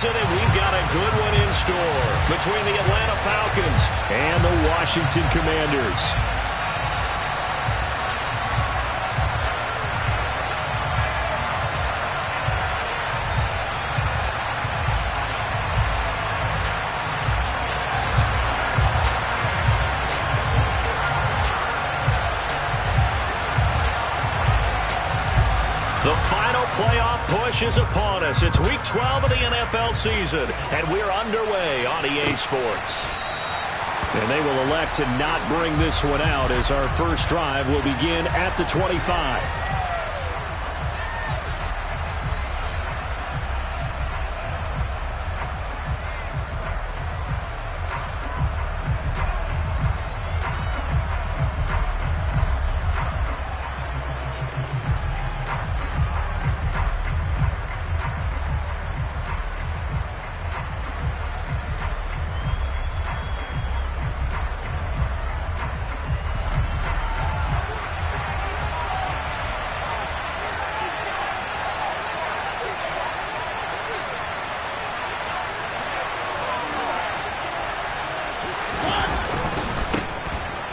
We've got a good one in store between the Atlanta Falcons and the Washington Commanders. The final playoff push is upon us. It's Week 12 of the NFL season, and we're underway on EA Sports. And they will elect to not bring this one out as our first drive will begin at the 25.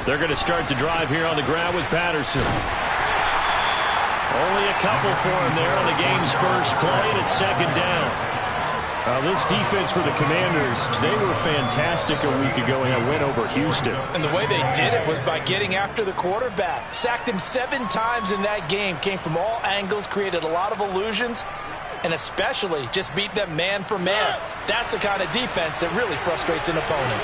They're going to start the drive here on the ground with Patterson. Only a couple for him there on the game's first play, and it's second down. This defense for the Commanders, they were fantastic a week ago in a win over Houston. And the way they did it was by getting after the quarterback. Sacked him 7 times in that game. Came from all angles, created a lot of illusions, and especially just beat them man for man. That's the kind of defense that really frustrates an opponent.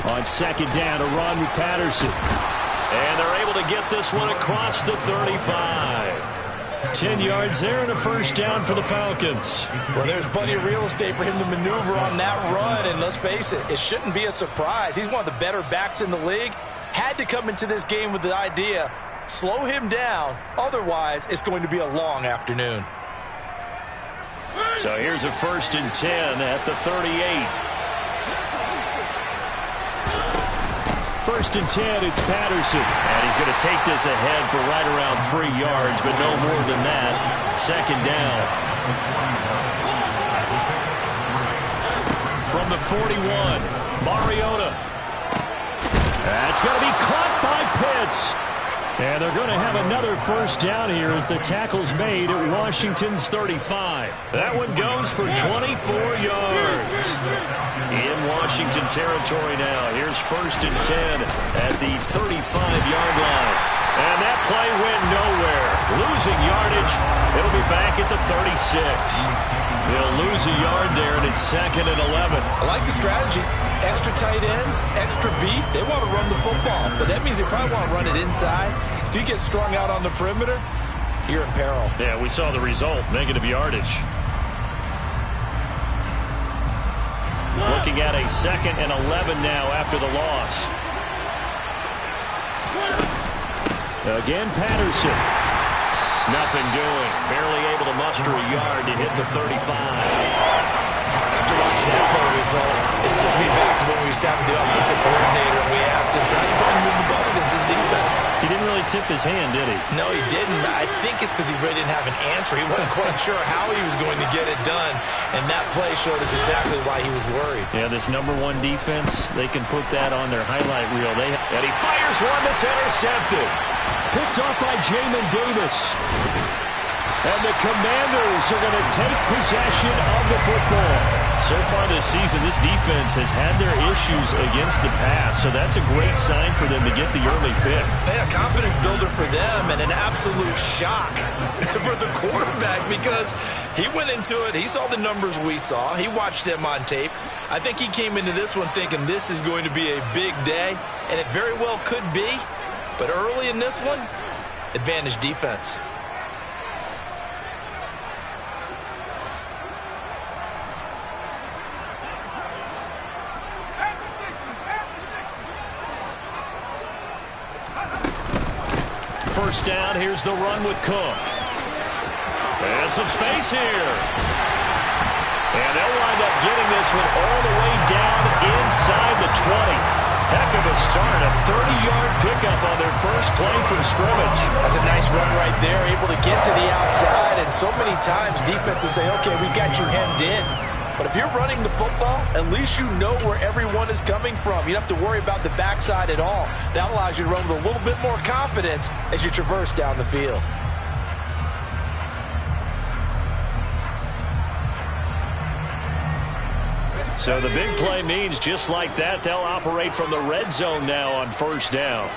On second down, a run with Patterson. And they're able to get this one across the 35. 10 yards there and a first down for the Falcons. Well, there's plenty of real estate for him to maneuver on that run. And let's face it, it shouldn't be a surprise. He's one of the better backs in the league. Had to come into this game with the idea, slow him down. Otherwise, it's going to be a long afternoon. So here's a 1st and 10 at the 38. 1st and 10, it's Patterson. And he's going to take this ahead for right around 3 yards, but no more than that. Second down. From the 41, Mariota. That's going to be caught by Pitts. And they're going to have another first down here as the tackle's made at Washington's 35. That one goes for 24 yards. In Washington territory now. Here's 1st and 10 at the 35-yard line. And that play went nowhere. Losing yardage. It'll be back at the 36. They'll lose a yard there, and it's 2nd and 11. I like the strategy. Extra tight ends, extra beef. They want to run the football, but that means they probably want to run it inside. If you get strung out on the perimeter, you're in peril. Yeah, we saw the result, negative yardage. Looking at a 2nd and 11 now after the loss. Again, Patterson. Nothing doing. Barely able to muster a yard to hit the 35. After watching that play result, it took me back to when we sat with the offensive coordinator and we asked him, how are you going to move the ball against his defense? He didn't really tip his hand, did he? No, he didn't. I think it's because he really didn't have an answer. He wasn't quite sure how he was going to get it done, and that play showed us exactly why he was worried. Yeah, this #1 defense, they can put that on their highlight reel. And he fires one that's intercepted. Picked off by Jamin Davis. And the Commanders are going to take possession of the football. So far this season, this defense has had their issues against the pass, so that's a great sign for them to get the early pick. Yeah, confidence builder for them and an absolute shock for the quarterback because he went into it, he saw the numbers we saw, he watched them on tape. I think he came into this one thinking this is going to be a big day, and it very well could be, but early in this one, advantage defense. First down, here's the run with Cook. And some space here. And they'll wind up getting this one all the way down inside the 20. Heck of a start, a 30-yard pickup on their first play from scrimmage. That's a nice run right there, able to get to the outside, and so many times defenses say, okay, we got you hemmed in. But if you're running the football, at least you know where everyone is coming from. You don't have to worry about the backside at all. That allows you to run with a little bit more confidence as you traverse down the field. So the big play means just like that, they'll operate from the red zone now on first down.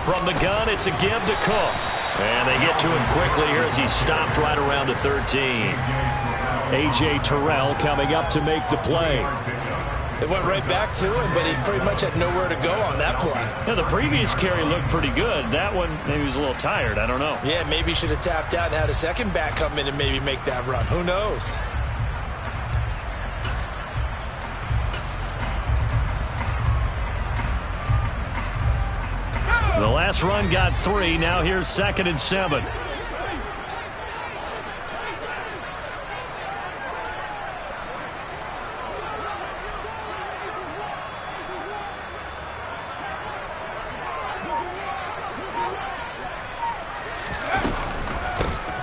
From the gun, it's a give to Cook. And they get to him quickly here as he's stopped right around the 13. A.J. Terrell coming up to make the play. They went right back to him, but he pretty much had nowhere to go on that play. Yeah, the previous carry looked pretty good. That one, maybe he was a little tired. I don't know. Yeah, maybe he should have tapped out and had a second back come in and maybe make that run. Who knows? The last run got 3. Now here's 2nd and 7.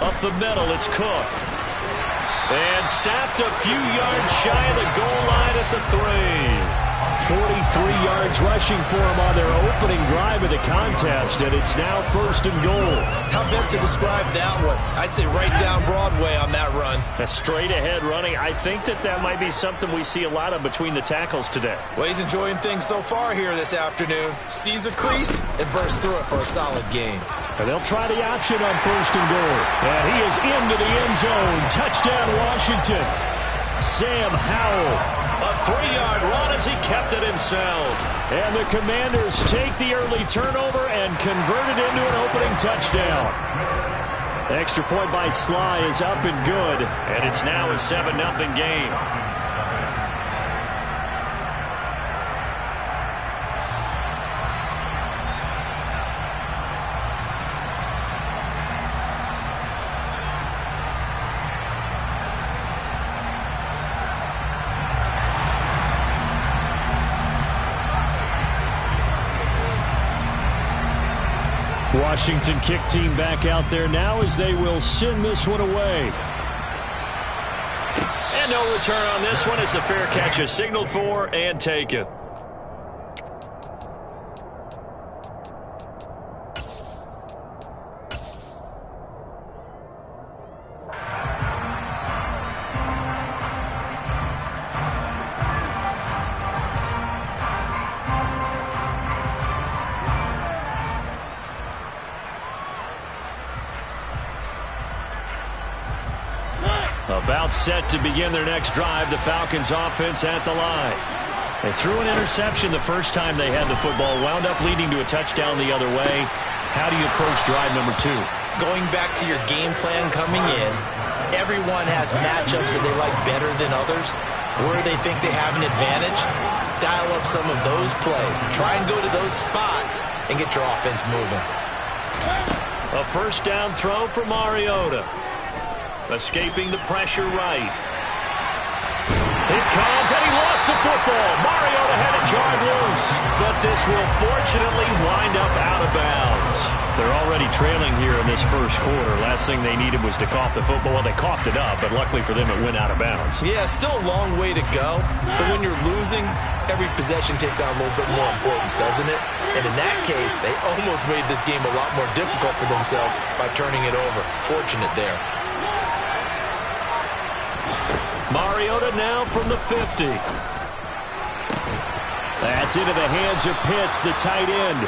Up the middle, it's Cook. And stopped a few yards shy of the goal line at the 3. 43 yards rushing for him on their opening drive of the contest, and it's now 1st and goal. How best to describe that one? I'd say right down Broadway on that run. A straight ahead running. I think that might be something we see a lot of between the tackles today. Well, he's enjoying things so far here this afternoon. Sees a crease and bursts through it for a solid gain. And they'll try the option on 1st and goal. And he is into the end zone. Touchdown, Washington. Sam Howell. A 3-yard run as he kept it himself. And the Commanders take the early turnover and convert it into an opening touchdown. Extra point by Sly is up and good. And it's now a 7-0 game. Washington kick team back out there now as they will send this one away. And no return on this one as the fair catch is signaled for and taken. About set to begin their next drive, the Falcons offense at the line. They threw an interception the first time they had the football, wound up leading to a touchdown the other way. How do you approach drive number 2? Going back to your game plan coming in, everyone has matchups that they like better than others. Where they think they have an advantage, dial up some of those plays. Try and go to those spots and get your offense moving. A first down throw for Mariota. Escaping the pressure right. It comes, and he lost the football. Mariota had it jarred loose, but this will fortunately wind up out of bounds. They're already trailing here in this first quarter. Last thing they needed was to cough the football. Well, they coughed it up, but luckily for them, it went out of bounds. Yeah, still a long way to go, but when you're losing, every possession takes on a little bit more importance, doesn't it? And in that case, they almost made this game a lot more difficult for themselves by turning it over. Fortunate there. Mariota now from the 50. That's into the hands of Pitts, the tight end.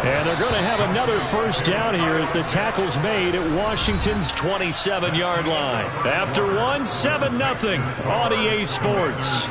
And they're going to have another first down here as the tackle's made at Washington's 27-yard line. After one, 7-0 on EA Sports.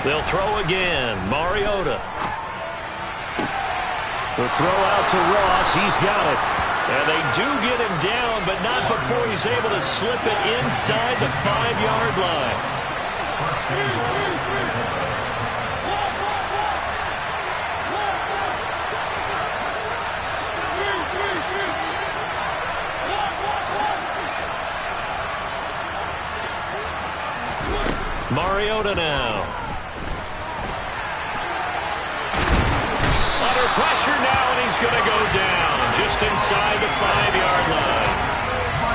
They'll throw again. Mariota. The throw out to Ross. He's got it. And they do get him down, but not before he's able to slip it inside the 5-yard line. Mariota now. Under pressure now, and he's going to go down just inside the 5-yard line.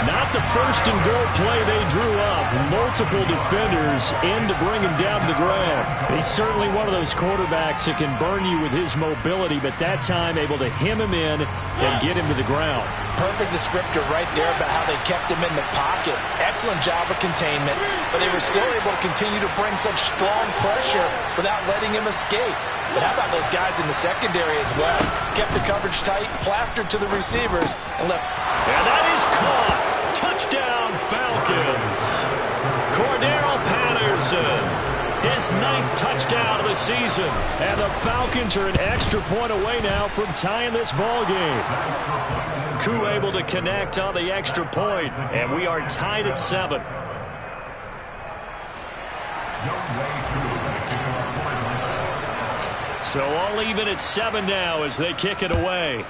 Not the first and goal play they drew up. Multiple defenders in to bring him down to the ground. He's certainly one of those quarterbacks that can burn you with his mobility, but that time able to hem him in and get him to the ground. Perfect descriptor right there about how they kept him in the pocket. Excellent job of containment, but they were still able to continue to bring such strong pressure without letting him escape. But how about those guys in the secondary as well? Kept the coverage tight, plastered to the receivers, and left. And that is caught. Touchdown, Falcons. Cordero Patterson, his 9th touchdown of the season. And the Falcons are an extra point away now from tying this ball game. Koo able to connect on the extra point, and we are tied at 7. So all even at 7 now as they kick it away.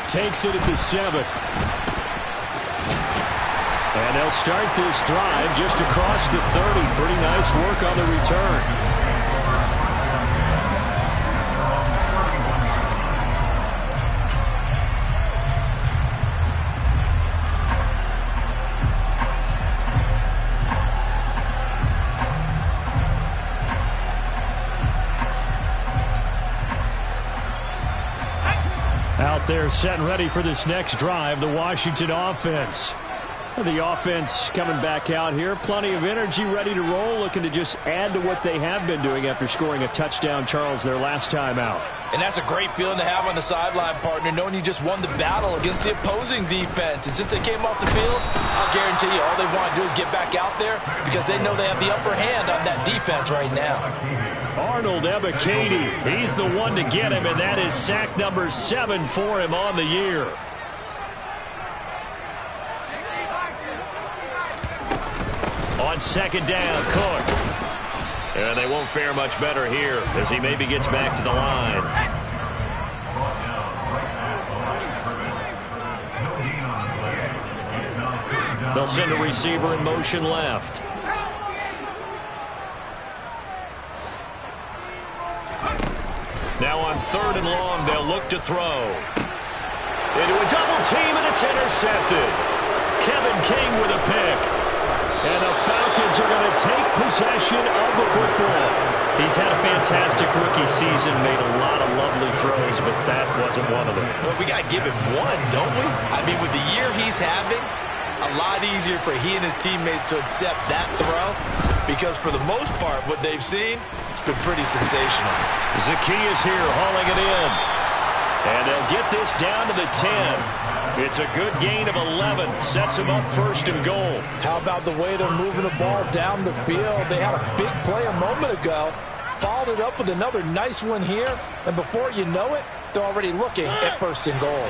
Takes it at the 7. And they'll start this drive just across the 30. Pretty nice work on the return. Out there set and ready for this next drive, the Washington offense. The offense coming back out here. Plenty of energy, ready to roll, looking to just add to what they have been doing after scoring a touchdown, Charles, their last time out. And that's a great feeling to have on the sideline, partner, knowing you just won the battle against the opposing defense. And since they came off the field, I'll guarantee you all they want to do is get back out there because they know they have the upper hand on that defense right now. Arnold Ebiketie, he's the one to get him, and that is sack number 7 for him on the year. On second down, Cook. And they won't fare much better here as he maybe gets back to the line. They'll send a receiver in motion left. Now on 3rd and long, they'll look to throw. Into a double team, and it's intercepted. Kevin King with a pick. And the Falcons are going to take possession of the football. He's had a fantastic rookie season, made a lot of lovely throws, but that wasn't one of them. Well, we got to give him one, don't we? I mean, with the year he's having, a lot easier for he and his teammates to accept that throw because for the most part, what they've seen, it's been pretty sensational. Zacchaeus here hauling it in. And they'll get this down to the 10. It's a good gain of 11. Sets him up 1st and goal. How about the way they're moving the ball down the field? They had a big play a moment ago. Followed it up with another nice one here. And before you know it, they're already looking at 1st and goal.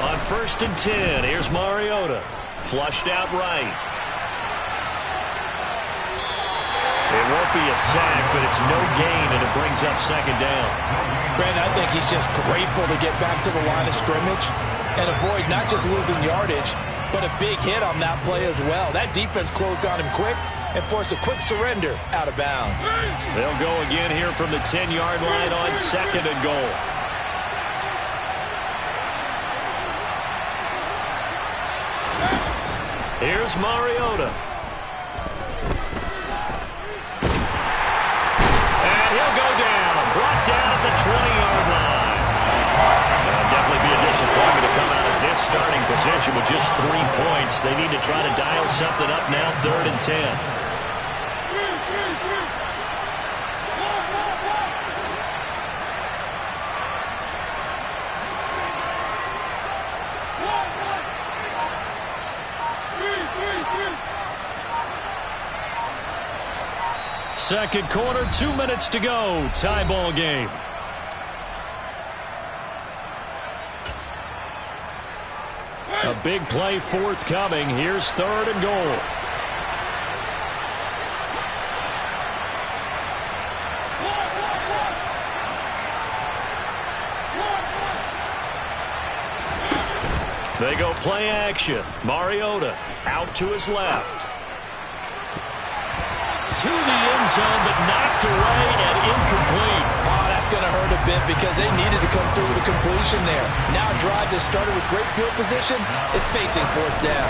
On 1st and 10, here's Mariota. Flushed out right. It won't be a sack, but it's no gain, and it brings up 2nd down. Brandon, I think he's just grateful to get back to the line of scrimmage and avoid not just losing yardage, but a big hit on that play as well. That defense closed on him quick and forced a quick surrender out of bounds. They'll go again here from the 10-yard line on 2nd and goal. Here's Mariota. And he'll go down. Brought down at the 20-yard line. That'll definitely be a disappointment to come out of this starting position with just 3 points. They need to try to dial something up now, 3rd and 10. Second quarter, 2 minutes to go. Tie ball game. A big play forthcoming. Here's 3rd and goal. They go play action. Mariota out to his left. To the end zone, but knocked away and incomplete. Oh, that's going to hurt a bit because they needed to come through with a completion there. Now a drive that started with great field position is facing 4th down.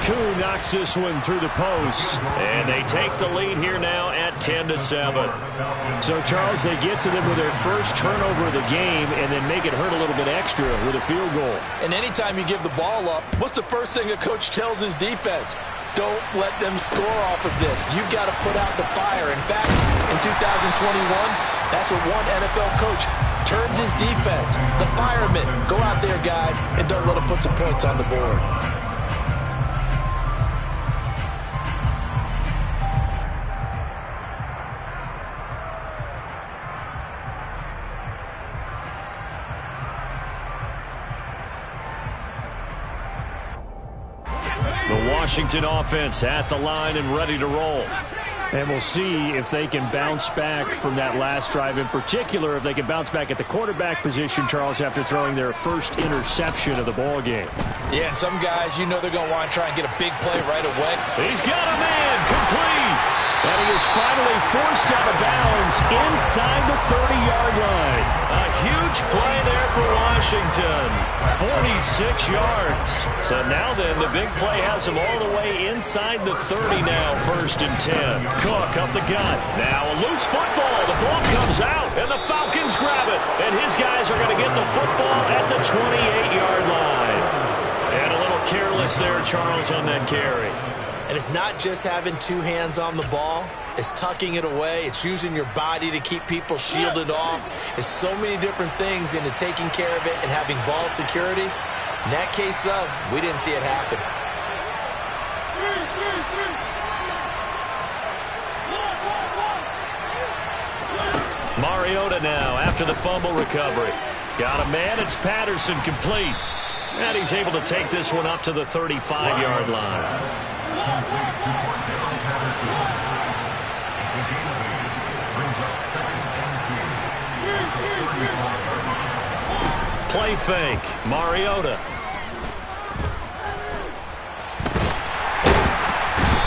Koo knocks this one through the post, and they take the lead here now at 10-7. So, Charles, they get to them with their first turnover of the game and then make it hurt a little bit extra with a field goal. And anytime you give the ball up, what's the first thing a coach tells his defense? Don't let them score off of this. You've got to put out the fire. In fact, in 2021, that's what one NFL coach termed his defense. The firemen. Go out there, guys, and don't let them put some points on the board. The Washington offense at the line and ready to roll. And we'll see if they can bounce back from that last drive, in particular if they can bounce back at the quarterback position, Charles, after throwing their first interception of the ball game. Yeah, and some guys, you know they're going to want to try and get a big play right away. He's got a man, complete. And he is finally forced out of bounds inside the 30-yard line. A huge play there for Washington. 46 yards. So now then, the big play has him all the way inside the 30 now, 1st and 10. Cook up the gut. Now a loose football. The ball comes out, and the Falcons grab it. And his guys are going to get the football at the 28-yard line. And a little careless there, Charles, on that carry. And it's not just having 2 hands on the ball. It's tucking it away. It's using your body to keep people shielded off. It's so many different things into taking care of it and having ball security. In that case, though, we didn't see it happen. Mariota now after the fumble recovery. Got a man. It's Patterson, complete. And he's able to take this one up to the 35-yard line. Play fake. Mariota.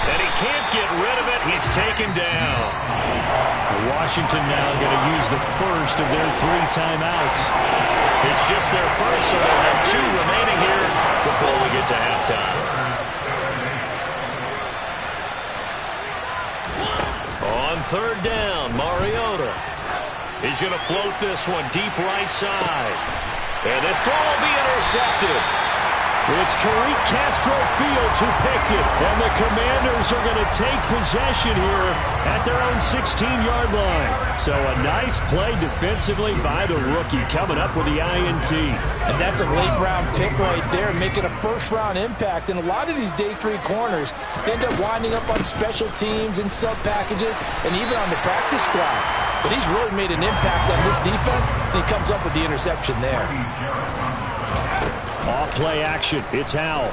And he can't get rid of it. He's taken down. Washington now going to use the first of their 3 timeouts. It's just their first, so they'll have 2 remaining here before we get to halftime. On 3rd down, Mariota. He's going to float this one deep right side. And this throw will be intercepted. It's Tariq Castro Fields who picked it. And the Commanders are going to take possession here at their own 16-yard line. So a nice play defensively by the rookie, coming up with the INT. And that's a late-round pick right there, making a first-round impact. And a lot of these day 3 corners end up winding up on special teams and sub-packages and even on the practice squad. But he's really made an impact on this defense, and he comes up with the interception there. Off play action. It's Howell.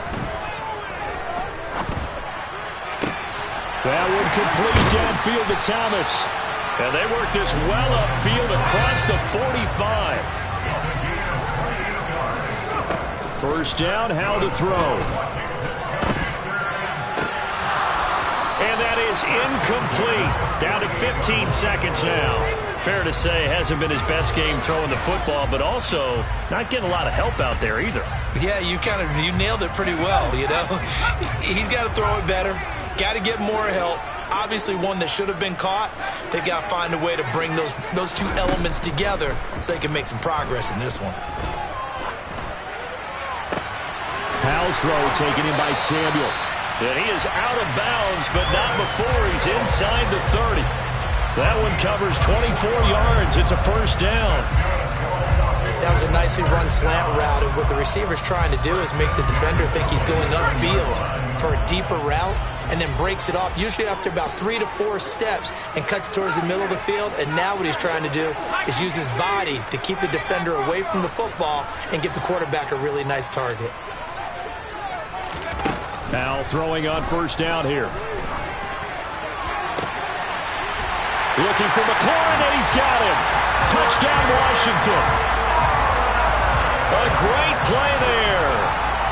That one complete downfield to Thomas. And they work this well upfield across the 45. First down, Howell to throw. And that is incomplete. Down to 15 seconds now. Fair to say, hasn't been his best game throwing the football, but also not getting a lot of help out there either. Yeah, you nailed it pretty well, you know. He's got to throw it better. Got to get more help. Obviously one that should have been caught. They've got to find a way to bring those 2 elements together so they can make some progress in this one. Howell's throw taken in by Samuel. And he is out of bounds, but not before he's inside the 30. That one covers 24 yards. It's a first down. That was a nicely run slant route, and what the receiver's trying to do is make the defender think he's going upfield for a deeper route, and then breaks it off, usually after about 3 to 4 steps, and cuts towards the middle of the field. And now what he's trying to do is use his body to keep the defender away from the football and give the quarterback a really nice target. Now throwing on first down here. Looking for McLaurin, and he's got him. Touchdown, Washington. A great play there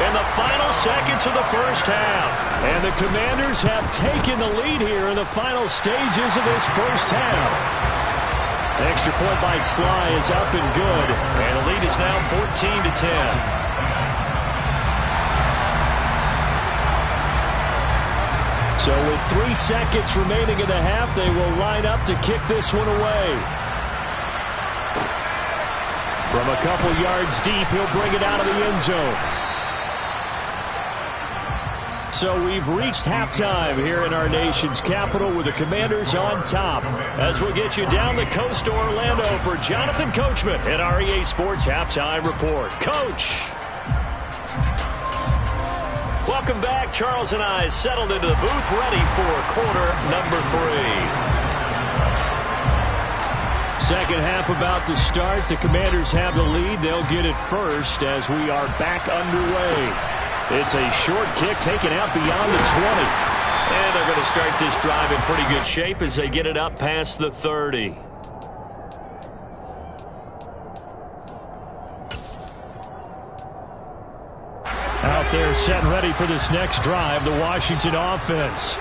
in the final seconds of the first half. And the Commanders have taken the lead here in the final stages of this first half. The extra point by Sly is up and good. And the lead is now 14-10. So with 3 seconds remaining in the half, they will line up to kick this one away. From a couple yards deep, he'll bring it out of the end zone. So we've reached halftime here in our nation's capital with the Commanders on top. As we'll get you down the coast to Orlando for Jonathan Coachman at our EA Sports Halftime Report. Coach! Welcome back. Charles and I settled into the booth, ready for quarter number 3. Second half about to start. The Commanders have the lead. They'll get it first as we are back underway. It's a short kick taken out beyond the 20. And they're going to start this drive in pretty good shape as they get it up past the 30. Out there set and ready for this next drive, the Washington offense.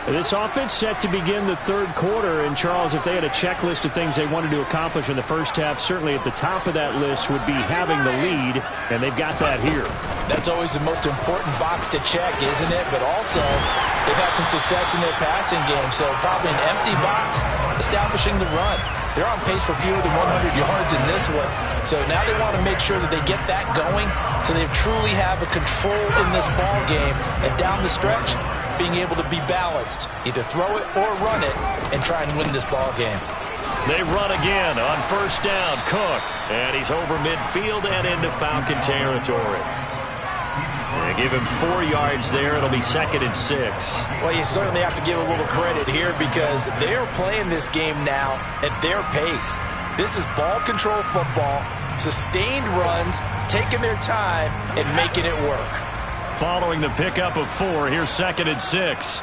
This offense set to begin the third quarter, and Charles, if they had a checklist of things they wanted to accomplish in the first half, certainly at the top of that list would be having the lead, and they've got that here. That's always the most important box to check, isn't it? But also, they've had some success in their passing game, so probably an empty box establishing the run. They're on pace for fewer than 100 yards in this one, so now they want to make sure that they get that going so they truly have a control in this ball game, and down the stretch, being able to be balanced, either throw it or run it, and try and win this ball game. They run again on first down. Cook, and he's over midfield and into Falcon territory. They give him 4 yards there. It'll be 2nd and 6. Well, you certainly have to give a little credit here because they're playing this game now at their pace. This is ball control football, sustained runs, taking their time, and making it work. Following the pickup of 4, here's 2nd and 6.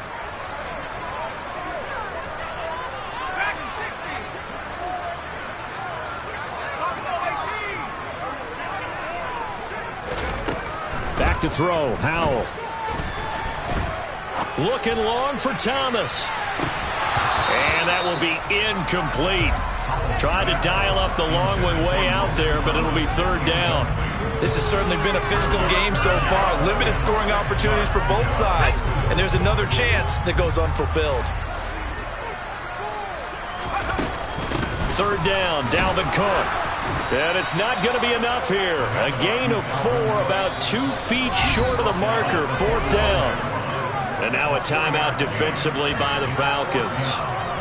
Back to throw, Howell. Looking long for Thomas. And that will be incomplete. Tried to dial up the long way out there, but it'll be 3rd down. This has certainly been a physical game so far. Limited scoring opportunities for both sides. And there's another chance that goes unfulfilled. 3rd down, Dalvin Cook. And it's not going to be enough here. A gain of 4, about 2 feet short of the marker, 4th down. And now a timeout defensively by the Falcons.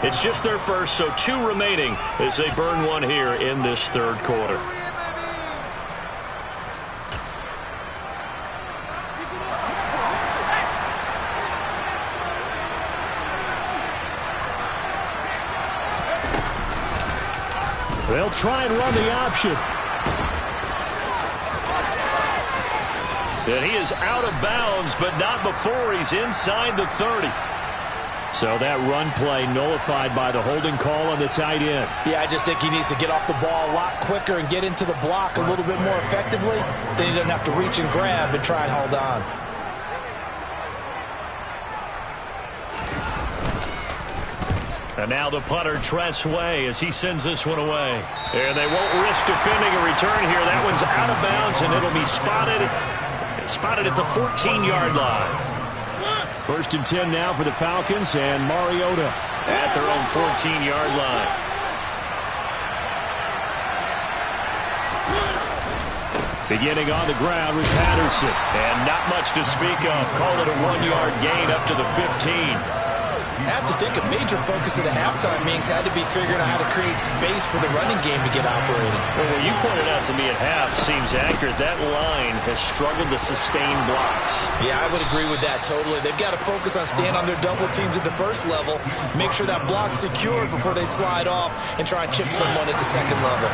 It's just their first, so 2 remaining as they burn 1 here in this 3rd quarter. They'll try and run the option. And he is out of bounds, but not before he's inside the 30. So that run play nullified by the holding call on the tight end. Yeah, I just think he needs to get off the ball a lot quicker and get into the block a little bit more effectively. Then he doesn't have to reach and grab and try and hold on. And now the punter, Tress Way, as he sends this one away. And they won't risk defending a return here. That one's out of bounds, and it'll be spotted at the 14-yard line. 1st and 10 now for the Falcons, and Mariota at their own 14-yard line. Beginning on the ground with Patterson. And not much to speak of. Call it a 1-yard gain up to the 15. I have to think a major focus of the halftime meetings had to be figuring out how to create space for the running game to get operating. Well, what you pointed out to me at half seems accurate. That line has struggled to sustain blocks. Yeah, I would agree with that totally. They've got to focus on staying on their double teams at the first level, make sure that block's secured before they slide off and try and chip someone at the second level.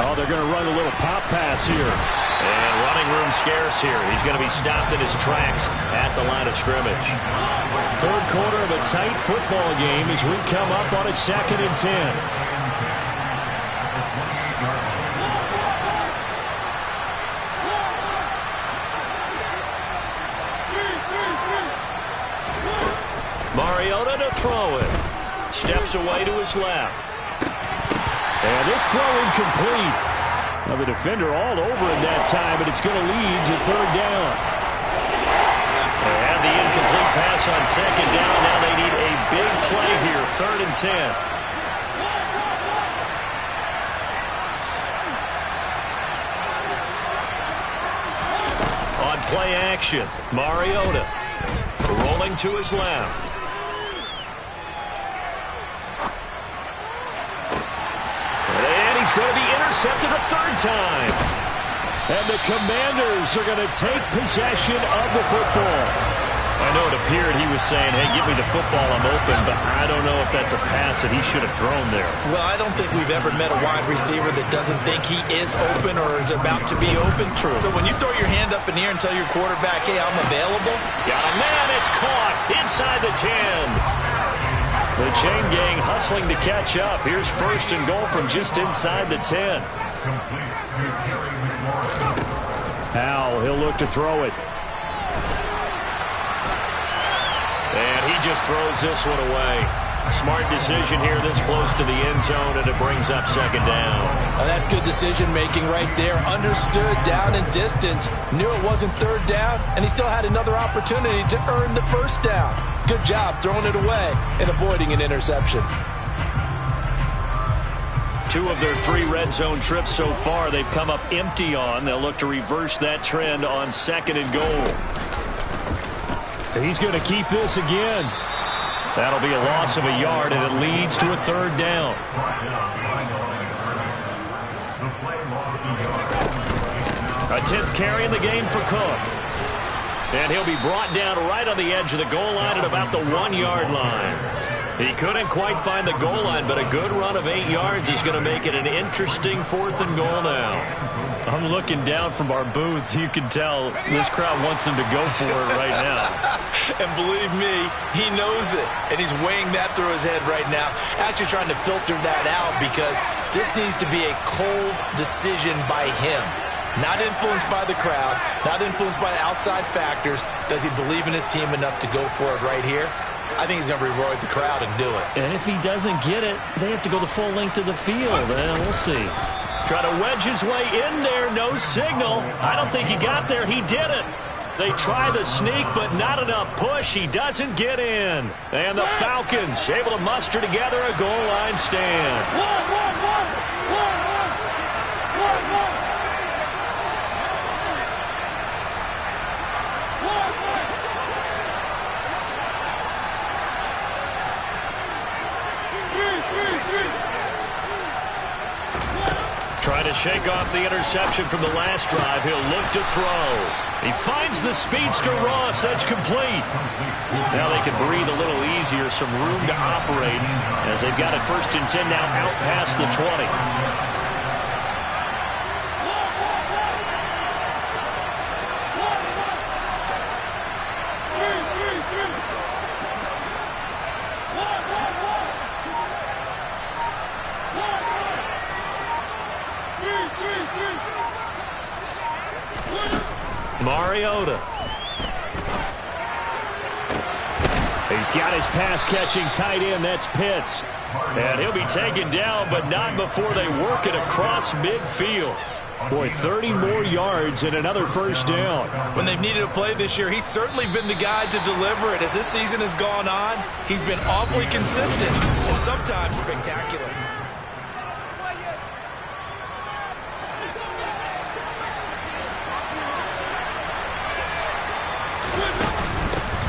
Oh, they're going to run a little pop pass here. And running room scarce here. He's going to be stopped in his tracks at the line of scrimmage. Third quarter of a tight football game as we come up on a 2nd and 10. Mariota to throw it. Steps away to his left. And this throw incomplete. Now the defender all over in that time, but it's going to lead to 3rd down. And the incomplete pass on 2nd down. Now they need a big play here, 3rd and 10. On play action, Mariota rolling to his left. He's going to be intercepted a 3rd time. And the Commanders are going to take possession of the football. I know it appeared he was saying, hey, give me the football, I'm open, but I don't know if that's a pass that he should have thrown there. Well, I don't think we've ever met a wide receiver that doesn't think he is open or is about to be open. True. So when you throw your hand up in the air and tell your quarterback, hey, I'm available. Got a man, it's caught inside the 10. The chain gang hustling to catch up. Here's 1st and goal from just inside the 10. Howell, he'll look to throw it. And he just throws this one away. Smart decision here this close to the end zone, and it brings up 2nd down. Oh, that's good decision-making right there. Understood down and distance. Knew it wasn't 3rd down, and he still had another opportunity to earn the 1st down. Good job throwing it away and avoiding an interception. 2 of their 3 red zone trips so far they've come up empty on. They'll look to reverse that trend on 2nd and goal. He's going to keep this again. That'll be a loss of a yard, and it leads to a 3rd down. A 10th carry in the game for Cook. And he'll be brought down right on the edge of the goal line at about the 1-yard line. He couldn't quite find the goal line, but a good run of 8 yards is going to make it an interesting 4th and goal now. I'm looking down from our booths. You can tell this crowd wants him to go for it right now. And believe me, he knows it. And he's weighing that through his head right now. Actually trying to filter that out because this needs to be a cold decision by him. Not influenced by the crowd, not influenced by outside factors. Does he believe in his team enough to go for it right here? I think he's going to reward the crowd and do it. And if he doesn't get it, they have to go the full length of the field. We'll see. Try to wedge his way in there. No signal. I don't think he got there. He did it. They try the sneak, but not enough push. He doesn't get in. And the Falcons able to muster together a goal line stand. Trying to shake off the interception from the last drive. He'll look to throw. He finds the speedster Ross. That's complete. Now they can breathe a little easier. Some room to operate as they've got it 1st and 10 now out past the 20. Mariota. He's got his pass-catching tight end. That's Pitts. And he'll be taken down, but not before they work it across midfield. Boy, 30 more yards and another first down. When they've needed a play this year, he's certainly been the guy to deliver it. As this season has gone on, he's been awfully consistent and sometimes spectacular.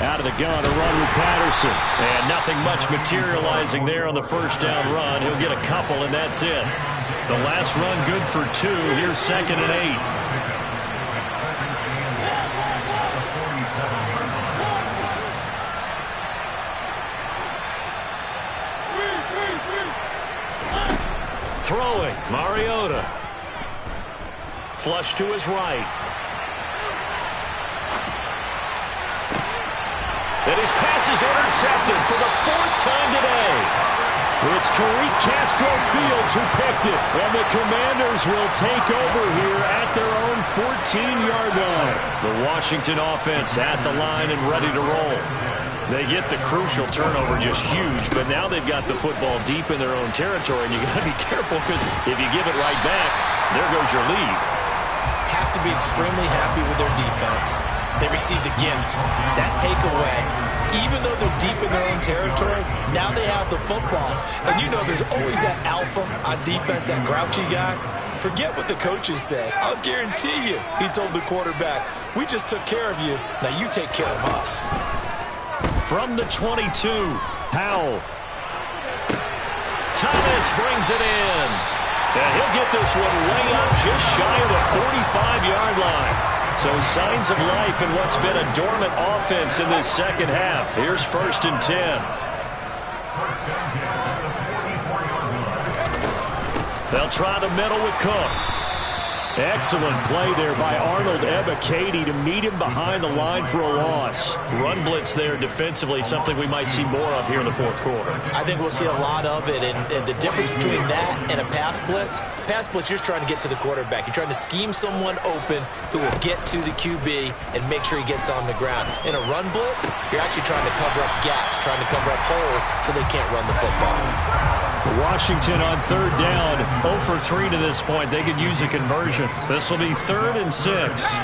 Out of the gun, a run with Patterson. And nothing much materializing there on the first down run. He'll get a couple, and that's it. The last run good for 2. Here's 2nd and 8. Throwing, Mariota. Flush to his right. And his pass is intercepted for the 4th time today. It's Tariq Castro Fields who picked it. And the Commanders will take over here at their own 14-yard line. The Washington offense at the line and ready to roll. They get the crucial turnover, just huge, but now they've got the football deep in their own territory, and you got to be careful because if you give it right back, there goes your lead. Have to be extremely happy with their defense. They received a gift. That takeaway, even though they're deep in their own territory, now they have the football. And you know there's always that alpha on defense, that grouchy guy. Forget what the coaches said. I'll guarantee you, he told the quarterback, we just took care of you. Now you take care of us. From the 22, Powell. Thomas brings it in. And he'll get this one way up just shy of the 45-yard line. So signs of life in what's been a dormant offense in this second half. Here's 1st and 10. They'll try the middle with Cook. Excellent play there by Arnold Ebiketie to meet him behind the line for a loss. Run blitz there defensively, something we might see more of here in the 4th quarter. I think we'll see a lot of it, and the difference between that and a pass blitz, you're just trying to get to the quarterback. You're trying to scheme someone open who will get to the QB and make sure he gets on the ground. In a run blitz, you're actually trying to cover up gaps, trying to cover up holes so they can't run the football. Washington on 3rd down, 0 for 3 to this point. They could use a conversion. This will be 3rd and 6.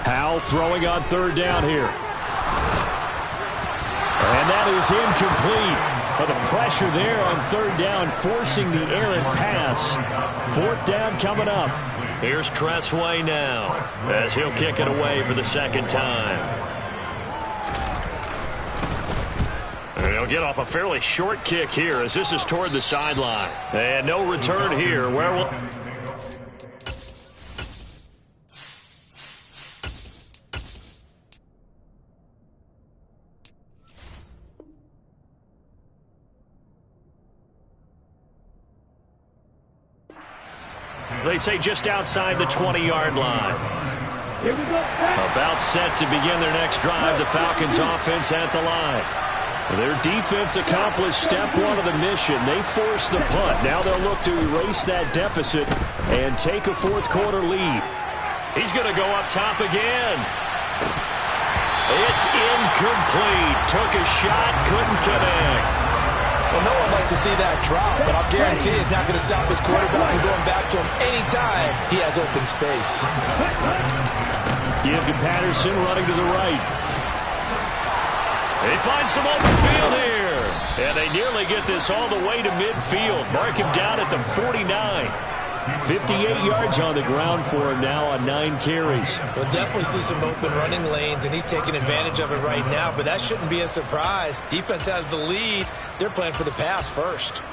Powell throwing on 3rd down here. And that is incomplete. But the pressure there on 3rd down, forcing the errant pass. 4th down coming up. Here's Tressway now, as he'll kick it away for the 2nd time. And he'll get off a fairly short kick here, as this is toward the sideline. And no return here. Where will... They say just outside the 20-yard line. Here we go. About set to begin their next drive. The Falcons offense at the line. Their defense accomplished step 1 of the mission. They forced the punt. Now they'll look to erase that deficit and take a 4th quarter lead. He's going to go up top again. It's incomplete. Took a shot, couldn't connect. Well, no one likes to see that drop, but I'll guarantee he's not going to stop his quarterback from going back to him anytime he has open space. Give to Patterson running to the right. They find some open field here. And they nearly get this all the way to midfield. Mark him down at the 49. 58 yards on the ground for him now on 9 carries. We'll definitely see some open running lanes, and he's taking advantage of it right now, but that shouldn't be a surprise. Defense has the lead. They're playing for the pass first.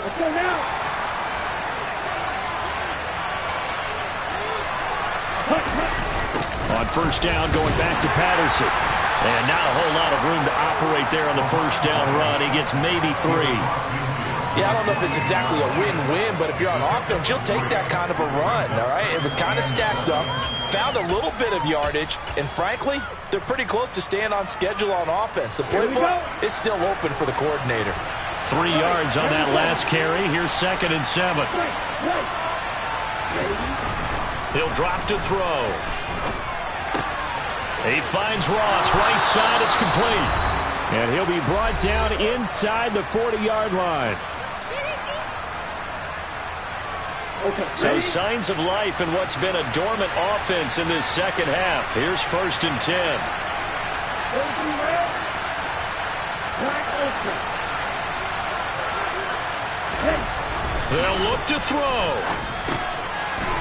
Let's go now. On 1st down, going back to Patterson. And not a whole lot of room to operate there on the 1st down run. He gets maybe 3. Yeah, I don't know if it's exactly a win-win, but if you're on offense, you'll take that kind of a run, all right? It was kind of stacked up, found a little bit of yardage, and frankly, they're pretty close to staying on schedule on offense. The playbook is still open for the coordinator. 3 yards on that last carry. Here's 2nd and 7. He'll drop to throw. He finds Ross, right side. It's complete. And he'll be brought down inside the 40-yard line. So signs of life in what's been a dormant offense in this second half. Here's 1st and 10. They'll look to throw.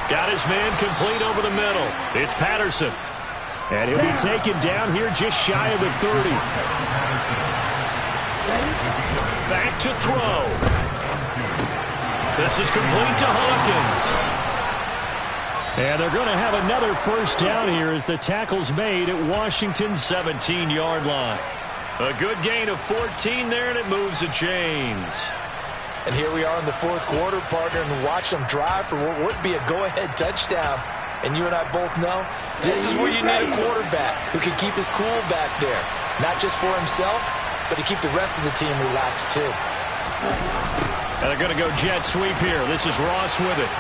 Got his man complete over the middle. It's Patterson. And he'll be taken down here just shy of the 30. Back to throw. This is complete to Hawkins. And they're going to have another 1st down here as the tackle's made at Washington's 17-yard line. A good gain of 14 there, and it moves the chains. And here we are in the 4th quarter, partner, and watch them drive for what would be a go-ahead touchdown. And you and I both know this is where you need a quarterback who can keep his cool back there. Not just for himself, but to keep the rest of the team relaxed too. And they're going to go jet sweep here. This is Ross with it.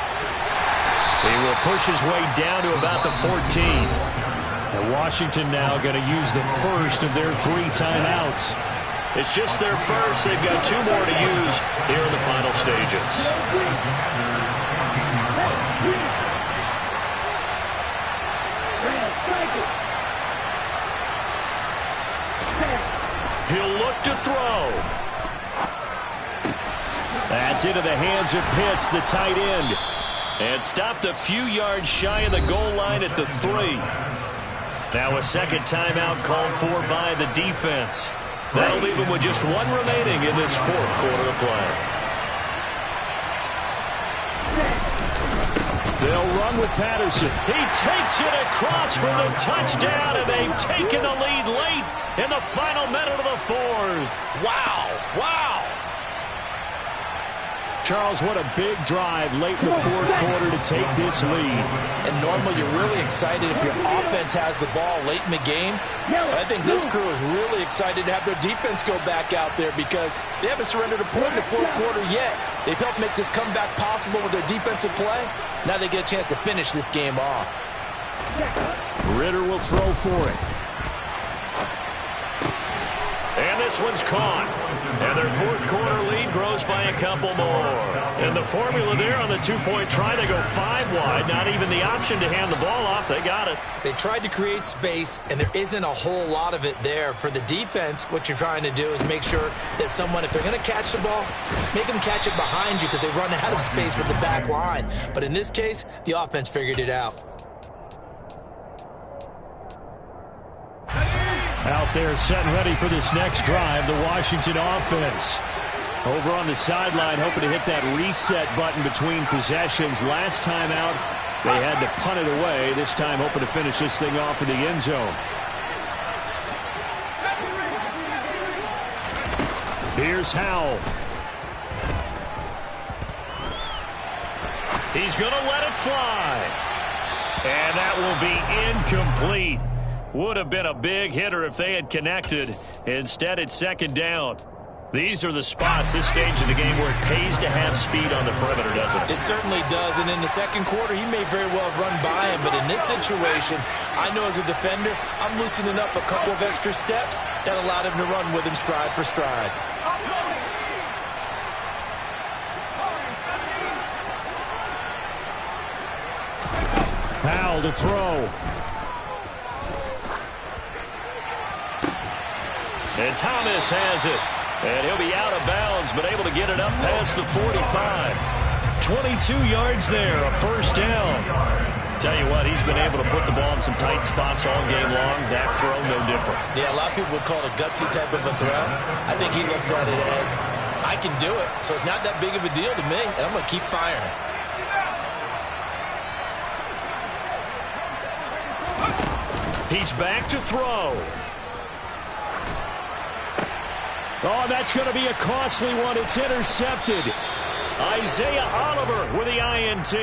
He will push his way down to about the 14. And Washington now going to use the first of their 3 timeouts. It's just their first. They've got 2 more to use here in the final stages. He'll look to throw. That's into the hands of Pitts, the tight end. And stopped a few yards shy of the goal line at the 3. Now a 2nd timeout called for by the defense. That'll leave them with just 1 remaining in this 4th quarter of play. They'll run with Patterson. He takes it across for the touchdown, and they've taken the lead late in the final minute of the 4th. Wow. Wow. Charles, what a big drive late in the 4th quarter to take this lead. And normally you're really excited if your offense has the ball late in the game. I think this crew is really excited to have their defense go back out there because they haven't surrendered a point in the 4th quarter yet. They've helped make this comeback possible with their defensive play. Now they get a chance to finish this game off. Ritter will throw for it. And this one's caught. And their 4th quarter lead grows by a couple more. And the formula there on the 2-point try, they go 5 wide. Not even the option to hand the ball off. They got it. They tried to create space, and there isn't a whole lot of it there. For the defense, what you're trying to do is make sure that if they're going to catch the ball, make them catch it behind you because they run out of space with the back line. But in this case, the offense figured it out. Out there set and ready for this next drive, the Washington offense. Over on the sideline, hoping to hit that reset button between possessions. Last time out, they had to punt it away. This time, hoping to finish this thing off in the end zone. Here's Howell. He's going to let it fly. And that will be incomplete. Would have been a big hitter if they had connected. Instead, it's 2nd down. These are the spots, this stage of the game, where it pays to have speed on the perimeter, doesn't it? It certainly does, and in the 2nd quarter, he may very well run by him, but in this situation, I know as a defender, I'm loosening up a couple of extra steps that allowed him to run with him stride for stride. Powell to throw. And Thomas has it. And he'll be out of bounds, but able to get it up past the 45. 22 yards there, a 1st down. Tell you what, he's been able to put the ball in some tight spots all game long. That throw, no different. Yeah, a lot of people would call it a gutsy type of a throw. I think he looks at it as, I can do it, so it's not that big of a deal to me, and I'm going to keep firing. He's back to throw. Oh, that's going to be a costly one. It's intercepted. Isaiah Oliver with the INT.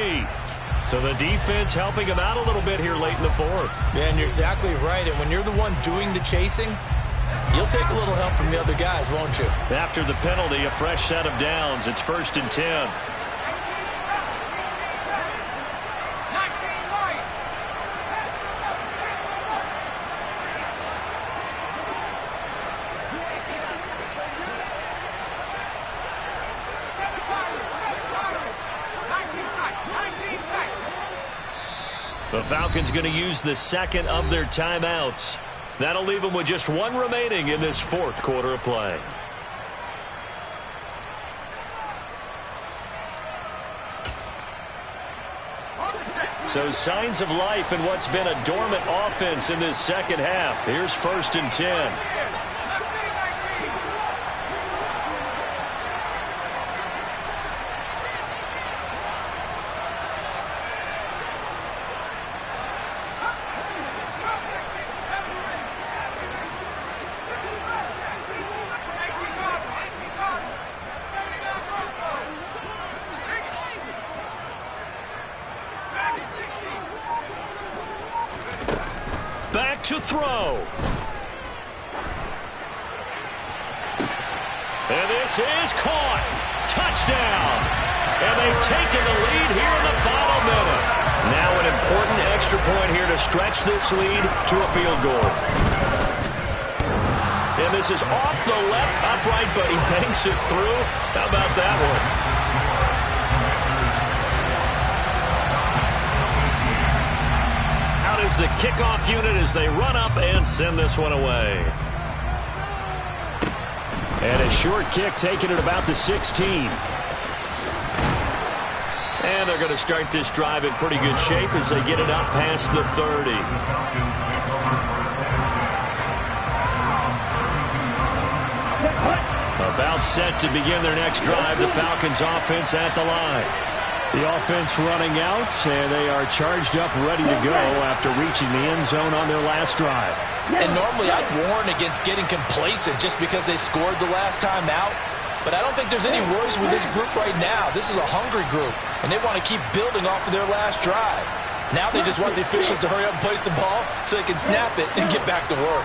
So the defense helping him out a little bit here late in the 4th. Yeah, and you're exactly right. And when you're the one doing the chasing, You'll take a little help from the other guys, won't you? After the penalty, a fresh set of downs. It's 1st and 10. The Falcons going to use the second of their timeouts. That'll leave them with just one remaining in this 4th quarter of play. So signs of life in what's been a dormant offense in this second half. Here's 1st and 10. Back to throw. And this is caught. Touchdown. And they've taken the lead here in the final minute. Now an important extra point here to stretch this lead to a field goal. And this is off the left upright, but he banks it through. How about that one? Is the kickoff unit as they run up and send this one away. And a short kick taken at about the 16. And they're going to start this drive in pretty good shape as they get it up past the 30. About set to begin their next drive. The Falcons offense at the line. The offense running out, and they are charged up, ready to go after reaching the end zone on their last drive. And normally I'd warn against getting complacent just because they scored the last time out. But I don't think there's any worries with this group right now. This is a hungry group, and they want to keep building off of their last drive. Now they just want the officials to hurry up and place the ball so they can snap it and get back to work.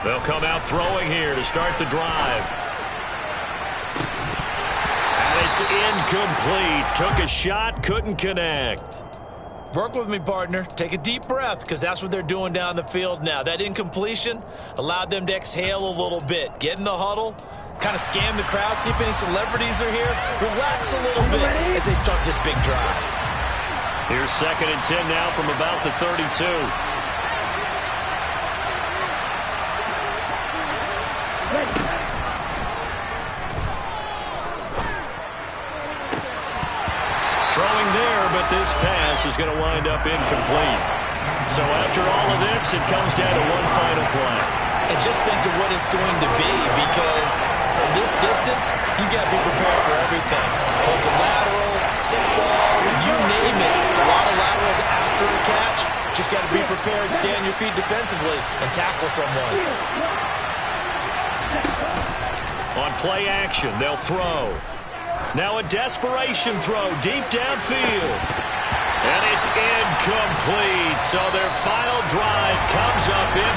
They'll come out throwing here to start the drive. And it's incomplete. Took a shot, couldn't connect. Work with me, partner. Take a deep breath, because that's what they're doing down the field now. That incompletion allowed them to exhale a little bit. Get in the huddle, kind of scan the crowd, see if any celebrities are here. Relax a little bit as they start this big drive. Here's 2nd and 10 now from about the 32. Throwing there, but this pass is going to wind up incomplete. So after all of this, it comes down to one final play. And just think of what it's going to be, because from this distance, you got to be prepared for everything. Hook and laterals, tip balls, you name it. A lot of laterals after a catch. Just got to be prepared, stay on your feet defensively, and tackle someone. On play action, they'll throw. Now a desperation throw deep downfield. And it's incomplete. So their final drive comes up in